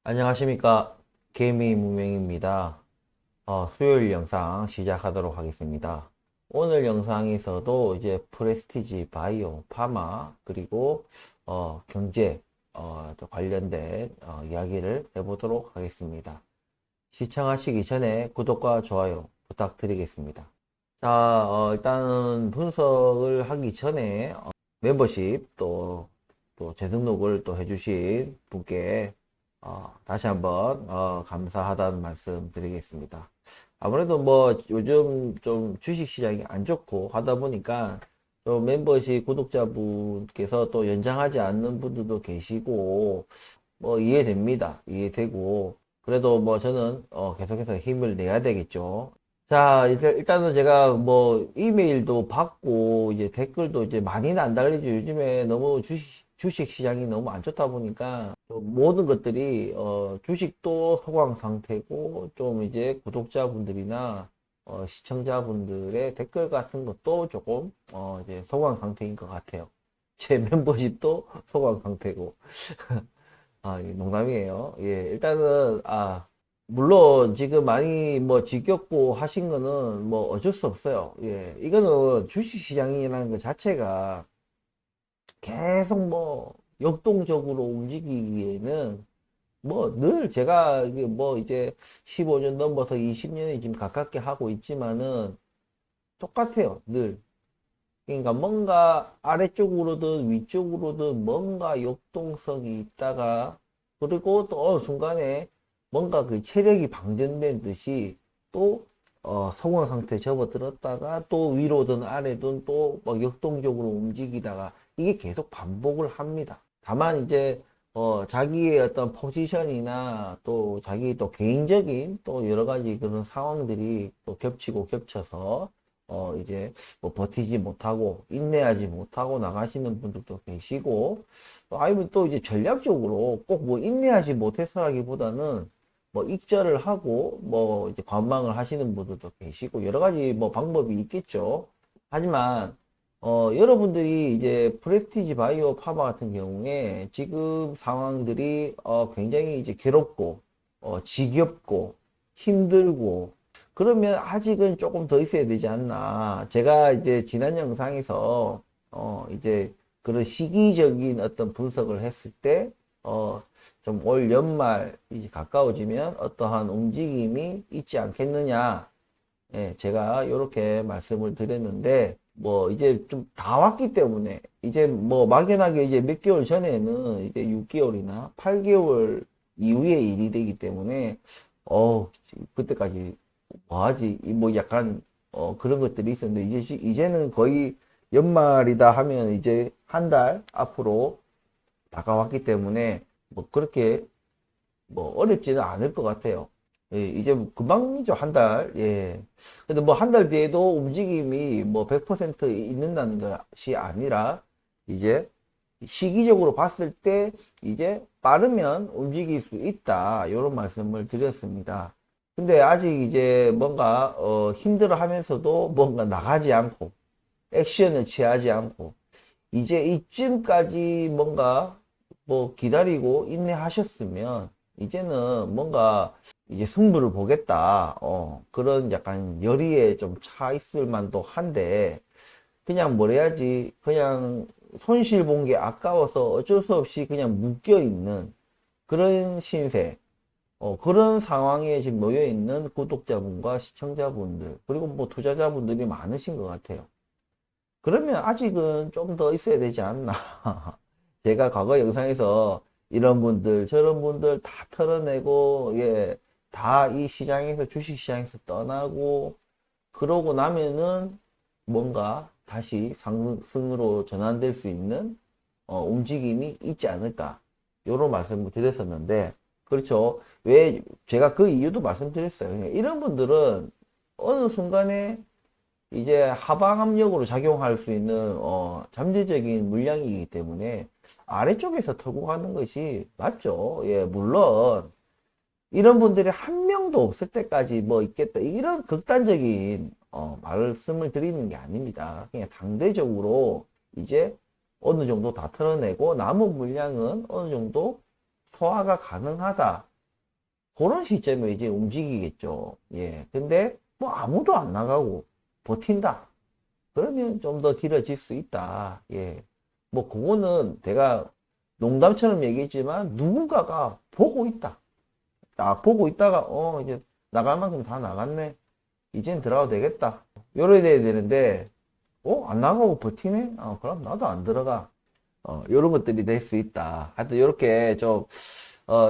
안녕하십니까. 개미 무명입니다. 수요일 영상 시작하도록 하겠습니다. 오늘 영상에서도 이제 프레스티지 바이오, 파마, 그리고 경제 또 관련된 이야기를 해보도록 하겠습니다. 시청하시기 전에 구독과 좋아요 부탁드리겠습니다. 자, 일단은 분석을 하기 전에 멤버십 또 재등록을 또 해주신 분께 다시 한번 감사하다는 말씀 드리겠습니다. 아무래도 뭐 요즘 좀 주식 시장이 안 좋고 하다 보니까 좀 멤버십 구독자분께서 또 연장하지 않는 분들도 계시고 뭐 이해됩니다. 이해되고 그래도 뭐 저는 계속해서 힘을 내야 되겠죠. 자, 일단은 제가 뭐 이메일도 받고 이제 댓글도 이제 많이는 안 달리죠. 요즘에 너무 주식 시장이 너무 안 좋다 보니까 좀 모든 것들이 주식도 소강 상태고 좀 이제 구독자분들이나 시청자분들의 댓글 같은 것도 조금 이제 소강 상태인 것 같아요. 제 멤버십도 소강 상태고. 이게 농담이에요. 예, 일단은, 물론 지금 많이 뭐 지겹고 하신 거는 뭐 어쩔 수 없어요. 예, 이거는 주식시장이라는 것 자체가 계속 뭐 역동적으로 움직이기에는 뭐 늘 제가 이게 뭐 이제 15년 넘어서 20년이 지금 가깝게 하고 있지만은 똑같아요. 늘. 그러니까 뭔가 아래쪽으로든 위쪽으로든 뭔가 역동성이 있다가 그리고 또 어느 순간에 뭔가 그 체력이 방전된 듯이 또 성원 상태에 접어들었다가 또 위로든 아래든 또 막 역동적으로 움직이다가 이게 계속 반복을 합니다. 다만 이제 자기의 어떤 포지션이나 또 자기 또 개인적인 또 여러 가지 그런 상황들이 또 겹치고 겹쳐서 이제 뭐 버티지 못하고 인내하지 못하고 나가시는 분들도 계시고 아니면 또 이제 전략적으로 꼭 뭐 인내하지 못해서라기보다는 뭐 익절을 하고 뭐 이제 관망을 하시는 분들도 계시고 여러 가지 뭐 방법이 있겠죠. 하지만 여러분들이 이제 프레스티지 바이오 파마 같은 경우에 지금 상황들이 굉장히 이제 괴롭고 지겹고 힘들고 그러면 아직은 조금 더 있어야 되지 않나. 제가 이제 지난 영상에서, 이제 그런 시기적인 어떤 분석을 했을 때, 좀 올 연말 이제 가까워지면 어떠한 움직임이 있지 않겠느냐. 예, 제가 이렇게 말씀을 드렸는데, 뭐 이제 좀 다 왔기 때문에, 이제 뭐 막연하게 이제 몇 개월 전에는 이제 6개월이나 8개월 이후의 일이 되기 때문에, 그때까지 뭐하지? 뭐 약간 그런 것들이 있었는데 이제는 거의 연말이다 하면 이제 한 달 앞으로 다가왔기 때문에 뭐 그렇게 뭐 어렵지는 않을 것 같아요. 예, 이제 뭐 금방이죠, 한 달. 예. 근데 뭐 한 달 뒤에도 움직임이 뭐 100% 있는다는 것이 아니라 이제 시기적으로 봤을 때 이제 빠르면 움직일 수 있다. 이런 말씀을 드렸습니다. 근데 아직 이제 뭔가 힘들어 하면서도 뭔가 나가지 않고 액션을 취하지 않고 이제 이쯤까지 뭔가 뭐 기다리고 인내하셨으면 이제는 뭔가 이제 승부를 보겠다. 그런 약간 열의에 좀 차 있을 만도 한데 그냥 뭘 해야지 그냥 손실 본 게 아까워서 어쩔 수 없이 그냥 묶여 있는 그런 신세. 그런 상황에 지금 놓여 있는 구독자분과 시청자분들, 그리고 뭐 투자자분들이 많으신 것 같아요. 그러면 아직은 좀 더 있어야 되지 않나. 제가 과거 영상에서 이런 분들, 저런 분들 다 털어내고, 예, 다 이 시장에서, 주식 시장에서 떠나고, 그러고 나면은 뭔가 다시 상승으로 전환될 수 있는 움직임이 있지 않을까. 요런 말씀을 드렸었는데, 그렇죠. 왜, 제가 그 이유도 말씀드렸어요. 이런 분들은 어느 순간에 이제 하방 압력으로 작용할 수 있는, 잠재적인 물량이기 때문에 아래쪽에서 털고 가는 것이 맞죠. 예, 물론, 이런 분들이 한 명도 없을 때까지 뭐 있겠다. 이런 극단적인 말씀을 드리는 게 아닙니다. 그냥 당대적으로 이제 어느 정도 다 털어내고 남은 물량은 어느 정도 소화가 가능하다. 그런 시점에 이제 움직이겠죠. 예. 근데 뭐 아무도 안 나가고 버틴다. 그러면 좀 더 길어질 수 있다. 예. 뭐 그거는 제가 농담처럼 얘기했지만 누군가가 보고 있다. 딱 보고 있다가 이제 나갈 만큼 다 나갔네. 이젠 들어가도 되겠다. 요래 돼야 되는데 안 나가고 버티네? 그럼 나도 안 들어가. 요런 것들이 될 수 있다. 하여튼 요렇게 좀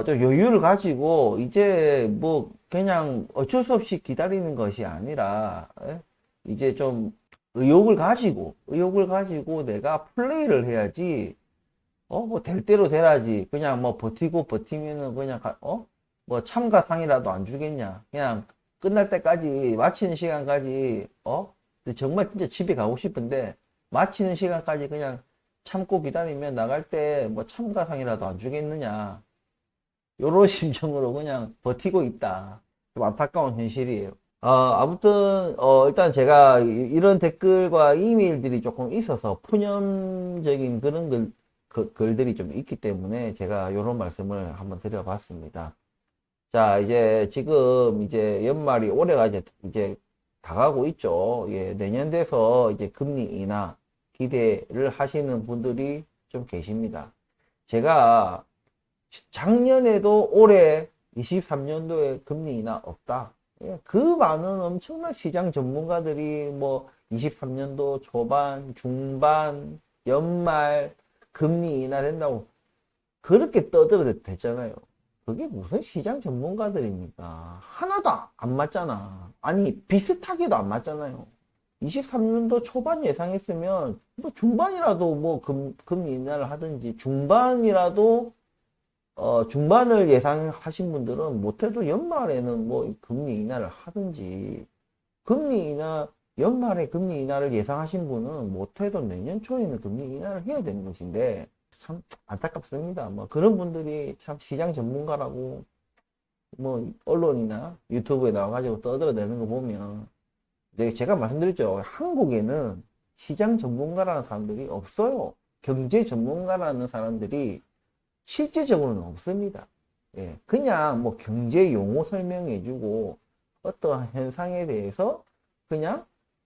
여유를 가지고 이제 뭐 그냥 어쩔 수 없이 기다리는 것이 아니라 이제 좀 의욕을 가지고 내가 플레이를 해야지. 뭐 될 대로 되라지. 그냥 뭐 버티고 버티면은 그냥 뭐 참가상이라도 안 주겠냐. 그냥 끝날 때까지 마치는 시간까지 근데 정말 진짜 집에 가고 싶은데 마치는 시간까지 그냥 참고 기다리면 나갈 때 뭐 참가상이라도 안 주겠느냐. 요런 심정으로 그냥 버티고 있다. 좀 안타까운 현실이에요. 아무튼, 일단 제가 이런 댓글과 이메일들이 조금 있어서 푸념적인 그런 글들이 좀 있기 때문에 제가 이런 말씀을 한번 드려봤습니다. 자, 이제 지금 이제 연말이 올해가 이제 다가고 있죠. 예, 내년 돼서 이제 금리 인하 기대를 하시는 분들이 좀 계십니다. 제가 작년에도 올해 23년도에 금리 인하 없다. 예, 그 많은 엄청난 시장 전문가들이 뭐 23년도 초반, 중반, 연말 금리 인하 된다고 그렇게 떠들어댔잖아요. 그게 무슨 시장 전문가들입니까? 하나도 안 맞잖아. 아니, 비슷하게도 안 맞잖아요. 23년도 초반 예상했으면 뭐 중반이라도 뭐 금리 인하를 하든지 중반을 예상하신 분들은 못해도 연말에는 뭐 금리 인하를 하든지 연말에 금리 인하를 예상하신 분은 못해도 내년 초에는 금리 인하를 해야 되는 것인데 참 안타깝습니다. 뭐 그런 분들이 참 시장 전문가라고 뭐 언론이나 유튜브에 나와가지고 떠들어대는 거 보면 제가 말씀드렸죠. 한국에는 시장 전문가라는 사람들이 없어요. 경제 전문가라는 사람들이 실제적으로는 없습니다. 예, 그냥 뭐 경제 용어 설명해주고 어떠한 현상에 대해서 그냥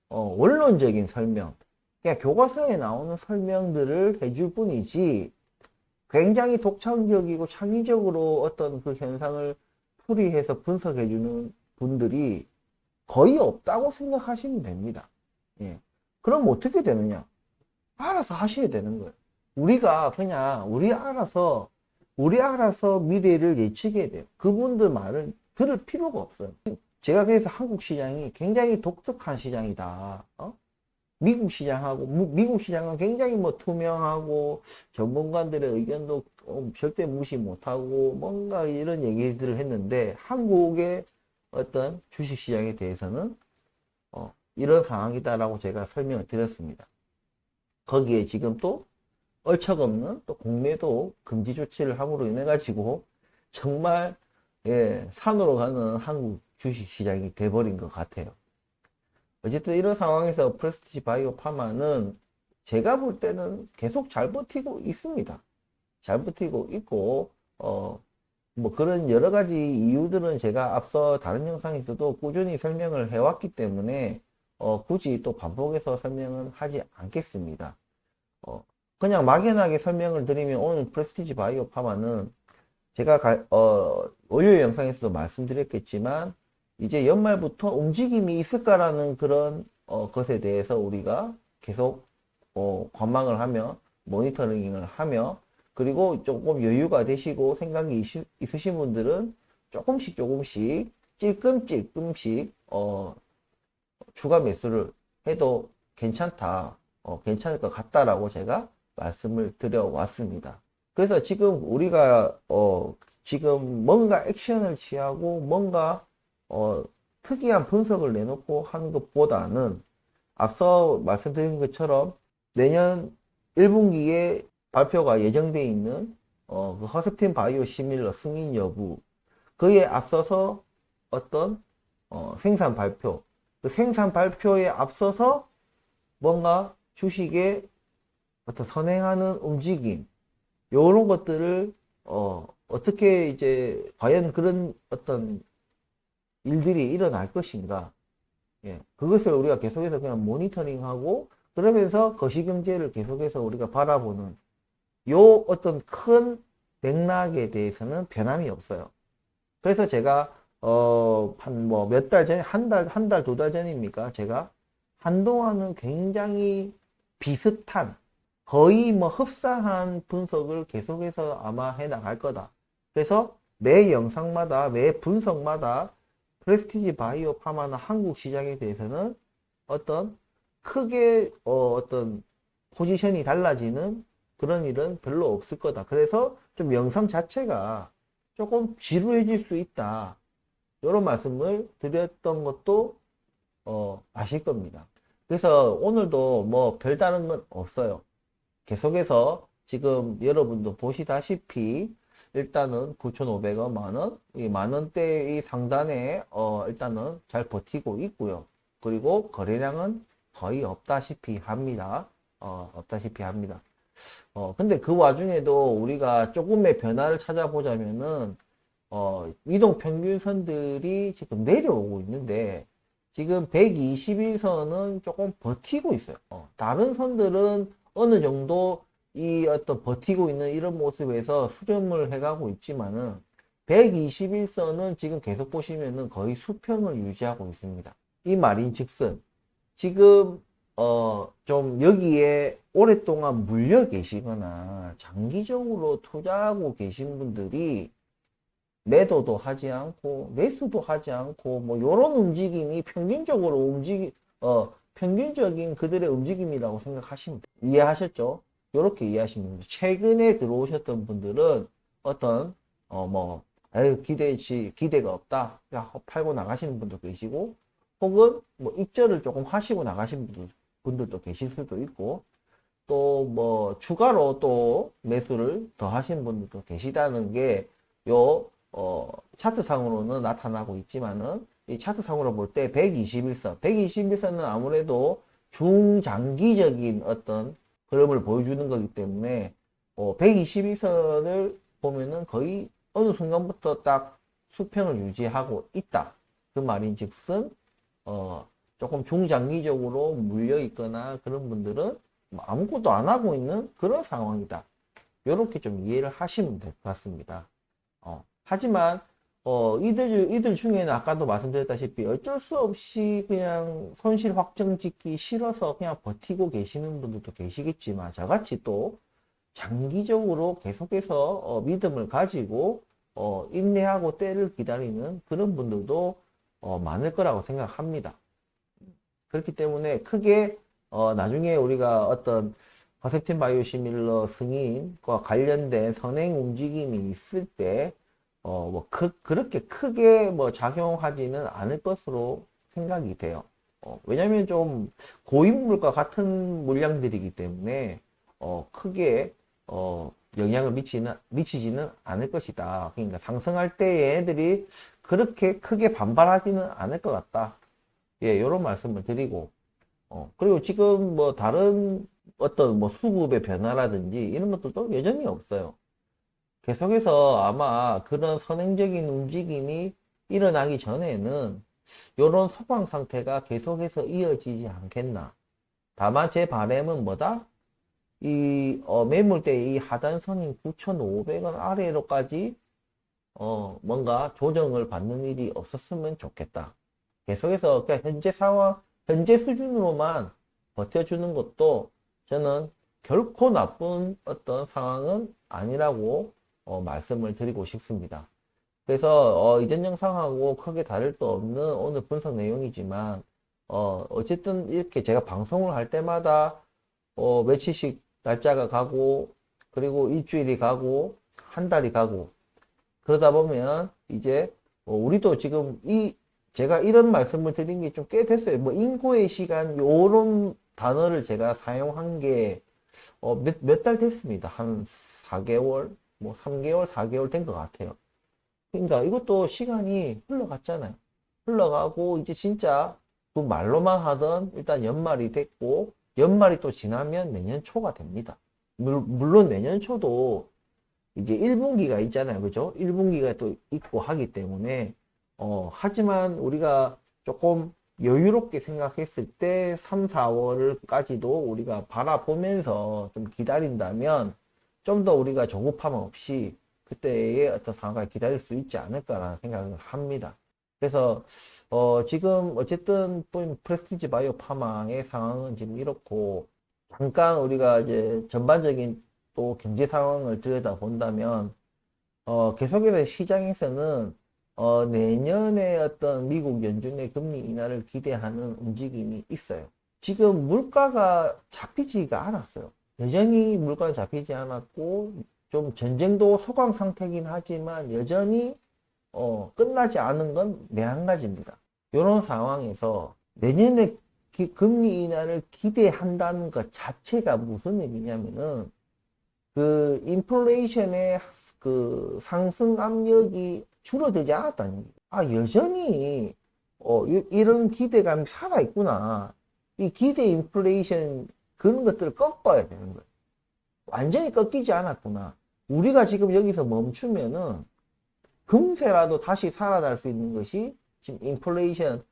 원론적인 설명, 그냥 교과서에 나오는 설명들을 해줄 뿐이지 굉장히 독창적이고 창의적으로 어떤 그 현상을 풀이해서 분석해주는 분들이 거의 없다고 생각하시면 됩니다. 예. 그럼 어떻게 되느냐? 알아서 하셔야 되는 거예요. 우리가 그냥 우리 알아서 미래를 예측해야 돼요. 그분들 말을 들을 필요가 없어요. 제가 그래서 한국 시장이 굉장히 독특한 시장이다. 미국 시장하고 미국 시장은 굉장히 뭐 투명하고 전문가들의 의견도 절대 무시 못하고 뭔가 이런 얘기들을 했는데 한국의 어떤 주식 시장에 대해서는 이런 상황이다라고 제가 설명을 드렸습니다. 거기에 지금 또 얼척없는 또 공매도 금지 조치를 함으로 인해 가지고 정말 산으로 가는 한국 주식 시장이 돼버린 것 같아요. 어쨌든 이런 상황에서 프레스티지 바이오 파마는 제가 볼 때는 계속 잘 버티고 있습니다. 잘 버티고 있고 뭐 그런 여러 가지 이유들은 제가 앞서 다른 영상에서도 꾸준히 설명을 해왔기 때문에 굳이 또 반복해서 설명은 하지 않겠습니다. 그냥 막연하게 설명을 드리면 오늘 프레스티지 바이오 파마는 제가 월요일 영상에서도 말씀드렸겠지만 이제 연말부터 움직임이 있을까라는 그런 것에 대해서 우리가 계속 관망을 하며 모니터링을 하며 그리고 조금 여유가 되시고 생각이 있으신 분들은 조금씩 찔끔찔끔씩 추가 매수를 해도 괜찮을 것 같다라고 제가 말씀을 드려왔습니다. 그래서 지금 우리가 지금 뭔가 액션을 취하고 뭔가 특이한 분석을 내놓고 하는 것보다는 앞서 말씀드린 것처럼 내년 1분기에 발표가 예정되어 있는 그 허셉틴 바이오 시밀러 승인 여부 그에 앞서서 어떤 생산 발표 그 생산 발표에 앞서서 뭔가 주식의 어떤 선행하는 움직임 요런 것들을 어떻게 이제 과연 그런 어떤 일들이 일어날 것인가. 예, 그것을 우리가 계속해서 그냥 모니터링하고 그러면서 거시경제를 계속해서 우리가 바라보는 요 어떤 큰 맥락에 대해서는 변함이 없어요. 그래서 제가 한 뭐 몇 달 전에 한 달, 두 달 전입니까? 제가 한동안은 굉장히 비슷한 거의 뭐 흡사한 분석을 계속해서 아마 해 나갈 거다. 그래서 매 영상마다 매 분석마다 프레스티지 바이오 파마나 한국 시장에 대해서는 어떤 크게 어떤 포지션이 달라지는 그런 일은 별로 없을 거다. 그래서 좀 영상 자체가 조금 지루해질 수 있다. 이런 말씀을 드렸던 것도 아실 겁니다. 그래서 오늘도 뭐 별다른 건 없어요. 계속해서 지금 여러분도 보시다시피 일단은 9,500원 만원, 이 만원대 이 상단에 일단은 잘 버티고 있고요. 그리고 거래량은 거의 없다시피 합니다. 없다시피 합니다. 근데 그 와중에도 우리가 조금의 변화를 찾아보자면은 이동 평균선들이 지금 내려오고 있는데 지금 121선은 조금 버티고 있어요. 다른 선들은 어느 정도 이 어떤 버티고 있는 이런 모습에서 수렴을 해가고 있지만은 121선은 지금 계속 보시면은 거의 수평을 유지하고 있습니다. 이 말인 즉슨 지금 좀 여기에 오랫동안 물려 계시거나 장기적으로 투자하고 계신 분들이 매도도 하지 않고 매수도 하지 않고 뭐 요런 움직임이 평균적으로 평균적인 그들의 움직임이라고 생각하시면 돼요. 이해하셨죠? 요렇게 이해하시면 됩니다. 최근에 들어오셨던 분들은 어떤 뭐 아유 기대가 없다. 야, 팔고 나가시는 분도 계시고 혹은 뭐 익절을 조금 하시고 나가신 분들도 계실 수도 있고 또 뭐 추가로 또 매수를 더 하신 분들도 계시다는 게요 차트상으로는 나타나고 있지만은 이 차트상으로 볼 때 121선, 121선은 아무래도 중장기적인 어떤 흐름을 보여주는 거기 때문에 121선을 보면은 거의 어느 순간부터 딱 수평을 유지하고 있다. 그 말인즉슨 조금 중장기적으로 물려 있거나 그런 분들은 뭐 아무것도 안 하고 있는 그런 상황이다. 이렇게 좀 이해를 하시면 될 것 같습니다. 하지만 이들 중에는 아까도 말씀드렸다시피 어쩔 수 없이 그냥 손실 확정 짓기 싫어서 그냥 버티고 계시는 분들도 계시겠지만 저같이 또 장기적으로 계속해서 믿음을 가지고 인내하고 때를 기다리는 그런 분들도 많을 거라고 생각합니다. 그렇기 때문에 크게 나중에 우리가 어떤 퍼셉틴 바이오시밀러 승인과 관련된 선행 움직임이 있을 때 뭐 그렇게 크게 뭐 작용하지는 않을 것으로 생각이 돼요. 왜냐면 좀 고인물과 같은 물량들이기 때문에 크게 영향을 미치지는 않을 것이다. 그러니까 상승할 때 얘네들이 그렇게 크게 반발하지는 않을 것 같다. 예, 이런 말씀을 드리고 그리고 지금 뭐 다른 어떤 뭐 수급의 변화라든지 이런 것들도 여전히 없어요. 계속해서 아마 그런 선행적인 움직임이 일어나기 전에는 이런 소강 상태가 계속해서 이어지지 않겠나. 다만 제 바람은 뭐다? 이 매물대 이 하단선인 9,500원 아래로까지 뭔가 조정을 받는 일이 없었으면 좋겠다. 계속해서 그냥 현재 상황, 현재 수준으로만 버텨주는 것도 저는 결코 나쁜 어떤 상황은 아니라고 말씀을 드리고 싶습니다. 그래서 이전 영상하고 크게 다를 거 없는 오늘 분석 내용이지만 어쨌든 이렇게 제가 방송을 할 때마다 며칠씩 날짜가 가고 그리고 일주일이 가고 한 달이 가고 그러다 보면 이제 우리도 지금 제가 이런 말씀을 드린 게 좀 꽤 됐어요. 뭐 인고의 시간 요런 단어를 제가 사용한 게 몇 달 됐습니다. 한 4개월, 뭐 3개월, 4개월 된 것 같아요. 그러니까 이것도 시간이 흘러갔잖아요. 흘러가고 이제 진짜 그 말로만 하던 일단 연말이 됐고 연말이 또 지나면 내년 초가 됩니다. 물론 내년 초도 이제 1분기가 있잖아요. 그죠? 1분기가 또 있고 하기 때문에, 하지만 우리가 조금 여유롭게 생각했을 때 3, 4월까지도 우리가 바라보면서 좀 기다린다면 좀 더 우리가 조급함 없이 그때의 어떤 상황을 기다릴 수 있지 않을까라는 생각을 합니다. 그래서 지금 어쨌든 프레스티지 바이오 파마의 상황은 지금 이렇고, 잠깐 우리가 이제 전반적인 또 경제 상황을 들여다본다면 계속해서 시장에서는 내년에 어떤 미국 연준의 금리 인하를 기대하는 움직임이 있어요. 지금 물가가 잡히지가 않았어요. 여전히 물가가 잡히지 않았고, 좀 전쟁도 소강 상태이긴 하지만 여전히 끝나지 않은 건 매한가지입니다. 이런 상황에서 내년에 금리 인하를 기대한다는 것 자체가 무슨 의미냐면은, 그 인플레이션의 그 상승 압력이 줄어들지 않았다는 얘기예요. 여전히 이런 기대감이 살아있구나. 이 기대 인플레이션 그런 것들을 꺾어야 되는 거예요. 완전히 꺾이지 않았구나. 우리가 지금 여기서 멈추면은 금세라도 다시 살아날 수 있는 것이 지금 인플레이션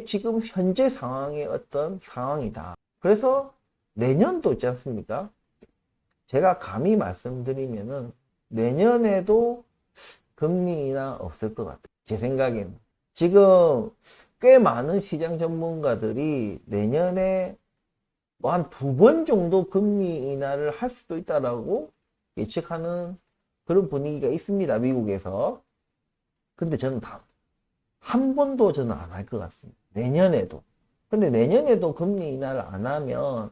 지금 현재 상황의 어떤 상황이다. 그래서 내년도 있지 않습니까? 제가 감히 말씀드리면은 내년에도 금리 인하 없을 것 같아요. 제 생각에는. 지금 꽤 많은 시장 전문가들이 내년에 뭐 한 2번 정도 금리 인하를 할 수도 있다라고 예측하는 그런 분위기가 있습니다. 미국에서. 근데 저는 한 번도 저는 안 할 것 같습니다. 내년에도. 근데 내년에도 금리 인하를 안 하면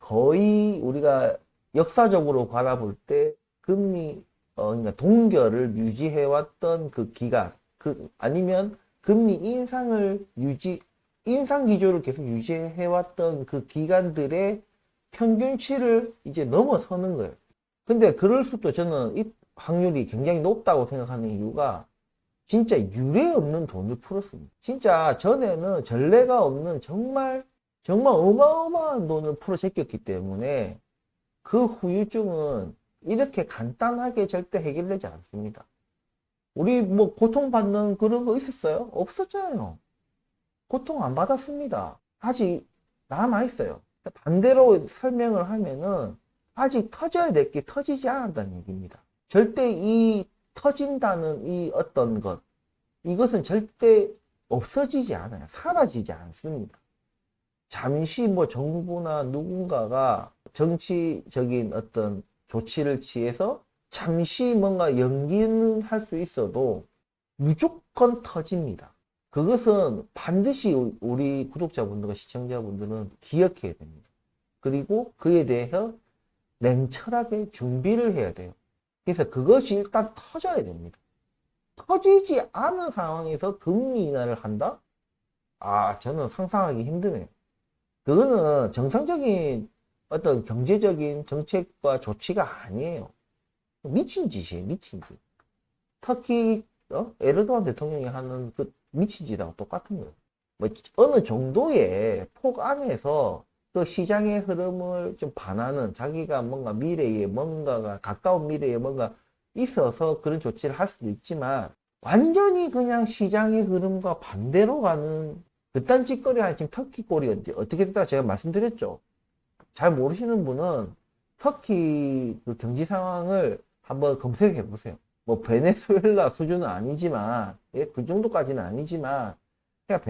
거의 우리가 역사적으로 바라볼 때 금리 그러니까 동결을 유지해왔던 그 기간, 아니면 금리 인상 기조를 계속 유지해왔던 그 기간들의 평균치를 이제 넘어서는 거예요. 근데 그럴 수도 저는 이 확률이 굉장히 높다고 생각하는 이유가, 진짜 유례 없는 돈을 풀었습니다. 진짜 전에는 전례가 없는 정말 어마어마한 돈을 풀어 제꼈기 때문에 그 후유증은 이렇게 간단하게 절대 해결되지 않습니다. 우리 뭐 고통받는 그런 거 있었어요? 없었잖아요. 고통 안 받았습니다. 아직 남아있어요. 반대로 설명을 하면은 아직 터져야 될 게 터지지 않았다는 얘기입니다. 절대 이 터진다는 이 어떤 것, 이것은 절대 없어지지 않아요. 사라지지 않습니다. 잠시 뭐 정부나 누군가가 정치적인 어떤 조치를 취해서 잠시 뭔가 연기는 할 수 있어도 무조건 터집니다. 그것은 반드시 우리 구독자분들과 시청자분들은 기억해야 됩니다. 그리고 그에 대해서 냉철하게 준비를 해야 돼요. 그래서 그것이 일단 터져야 됩니다. 터지지 않은 상황에서 금리 인하를 한다? 저는 상상하기 힘드네요. 그거는 정상적인 어떤 경제적인 정책과 조치가 아니에요. 미친 짓이에요, 미친 짓. 터키, 에르도안 대통령이 하는 그 미친 짓하고 똑같은 거예요. 뭐, 어느 정도의 폭 안에서 그 시장의 흐름을 좀 반하는, 자기가 뭔가 미래에 뭔가가, 가까운 미래에 뭔가 있어서 그런 조치를 할 수도 있지만, 완전히 그냥 시장의 흐름과 반대로 가는 그딴 짓거리 하나 지금 터키 꼴이 어떻게 됐다 제가 말씀드렸죠. 잘 모르시는 분은 터키 그 경제 상황을 한번 검색해 보세요. 뭐 베네수엘라 수준은 아니지만, 그 정도까지는 아니지만, 그냥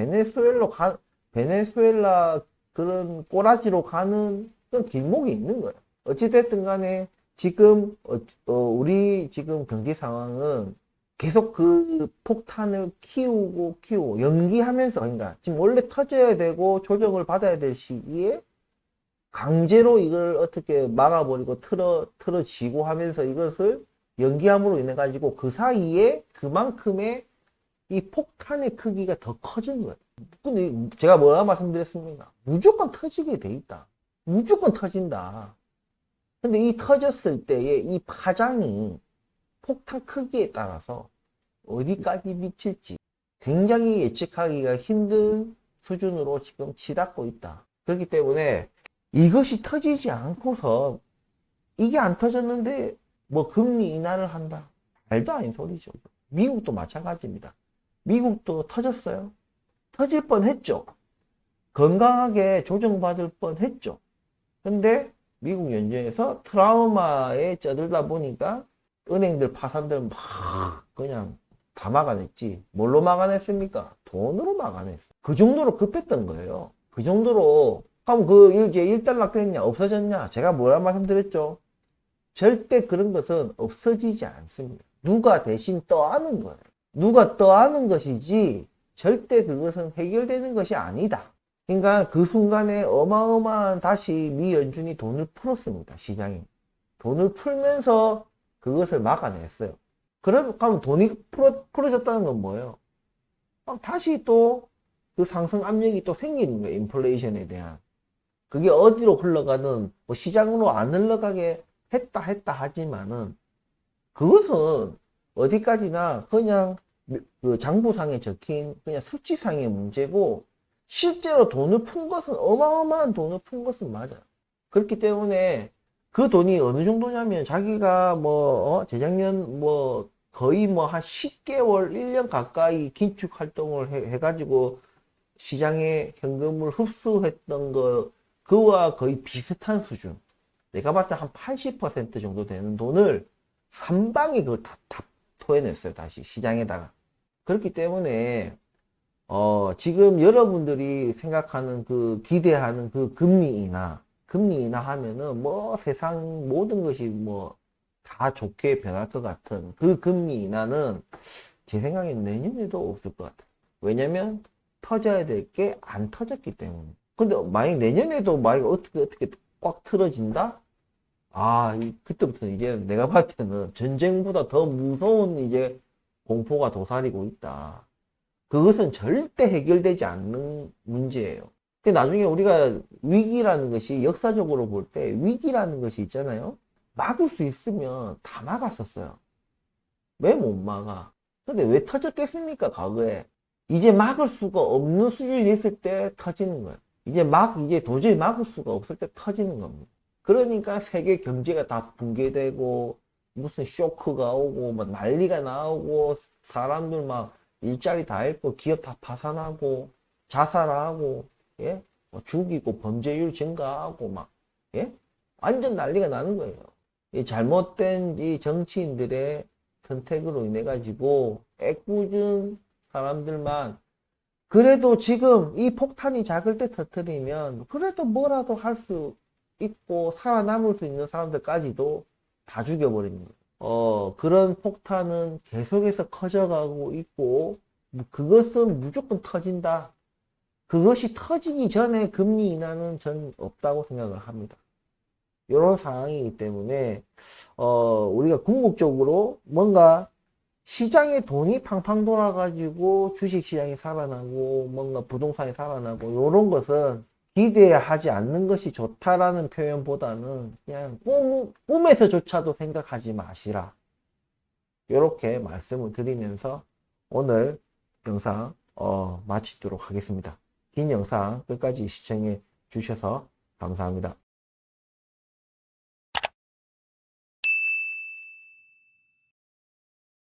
베네수엘라 그런 꼬라지로 가는 그런 길목이 있는 거예요. 어찌됐든 간에 지금 우리 지금 경제 상황은 계속 그 폭탄을 키우고 연기하면서, 그러니까 지금 원래 터져야 되고 조정을 받아야 될 시기에 강제로 이걸 어떻게 막아버리고 틀어지고 하면서 이것을 연기함으로 인해 가지고 그 사이에 그만큼의 이 폭탄의 크기가 더 커진 거예요. 근데 제가 뭐라 말씀드렸습니까? 무조건 터지게 돼 있다. 무조건 터진다. 근데 이 터졌을 때의 이 파장이 폭탄 크기에 따라서 어디까지 미칠지 굉장히 예측하기가 힘든 수준으로 지금 치닫고 있다. 그렇기 때문에 이것이 터지지 않고서, 이게 안 터졌는데 뭐 금리 인하를 한다. 말도 아닌 소리죠. 미국도 마찬가지입니다. 미국도 터졌어요. 터질 뻔했죠. 건강하게 조정받을 뻔했죠. 근데 미국 연준에서 트라우마에 쩌들다 보니까 은행들 파산들 막 그냥 다 막아냈지. 뭘로 막아냈습니까? 돈으로 막아냈어. 그 정도로 급했던 거예요. 그 정도로 그럼 그 이제 일단락됐냐 없어졌냐? 제가 뭐라 말씀드렸죠? 절대 그런 것은 없어지지 않습니다. 누가 대신 떠안은 거예요. 누가 떠안은 것이지 절대 그것은 해결되는 것이 아니다. 그러니까 그 순간에 어마어마한 다시 미 연준이 돈을 풀었습니다. 시장에. 돈을 풀면서 그것을 막아냈어요. 그럼 돈이 풀어졌다는 건 뭐예요? 다시 또 그 상승 압력이 또 생기는 거예요. 인플레이션에 대한. 그게 어디로 흘러가든 뭐 시장으로 안 흘러가게 했다 하지만은 그것은 어디까지나 그냥 그 장부상에 적힌 그냥 수치상의 문제고 실제로 돈을 푼 것은 어마어마한 돈을 푼 것은 맞아요. 그렇기 때문에 그 돈이 어느 정도냐면 자기가 뭐 재작년 뭐 거의 뭐 한 10개월 1년 가까이 긴축 활동을 해가지고 시장에 현금을 흡수했던 거 그와 거의 비슷한 수준. 내가 봤을 때 한 80% 정도 되는 돈을 한 방에 그걸 다 토해냈어요. 다시 시장에다가. 그렇기 때문에 지금 여러분들이 생각하는 그 기대하는 그 금리 인하 하면은 뭐 세상 모든 것이 뭐 다 좋게 변할 것 같은 그 금리 인하는 제 생각엔 내년에도 없을 것 같아요. 왜냐면 터져야 될 게 안 터졌기 때문에. 근데 만약 내년에도 만약 어떻게 꽉 틀어진다? 그때부터는 이제 내가 봤을 때는 전쟁보다 더 무서운 이제 공포가 도사리고 있다. 그것은 절대 해결되지 않는 문제예요. 나중에 우리가 위기라는 것이 역사적으로 볼 때 위기라는 것이 있잖아요. 막을 수 있으면 다 막았었어요. 왜 못 막아? 근데 왜 터졌겠습니까? 과거에. 이제 막을 수가 없는 수준이 있을 때 터지는 거예요. 이제 도저히 막을 수가 없을 때 터지는 겁니다. 그러니까 세계 경제가 다 붕괴되고 무슨 쇼크가 오고 막 난리가 나오고 사람들 막 일자리 다 잃고 기업 다 파산하고 자살하고 예? 뭐 죽이고 범죄율 증가하고 막 예? 완전 난리가 나는 거예요. 이 잘못된 이 정치인들의 선택으로 인해 가지고 애꿎은 사람들만 그래도 지금 이 폭탄이 작을 때 터뜨리면 그래도 뭐라도 할 수 있고 살아남을 수 있는 사람들까지도 다 죽여버립니다. 그런 폭탄은 계속해서 커져가고 있고 그것은 무조건 터진다. 그것이 터지기 전에 금리 인하는 전 없다고 생각을 합니다. 이런 상황이기 때문에 우리가 궁극적으로 뭔가 시장에 돈이 팡팡 돌아가지고 주식시장이 살아나고 뭔가 부동산이 살아나고 이런 것은 기대하지 않는 것이 좋다라는 표현보다는 그냥 꿈에서조차도 생각하지 마시라. 이렇게 말씀을 드리면서 오늘 영상 마치도록 하겠습니다. 긴 영상 끝까지 시청해 주셔서 감사합니다.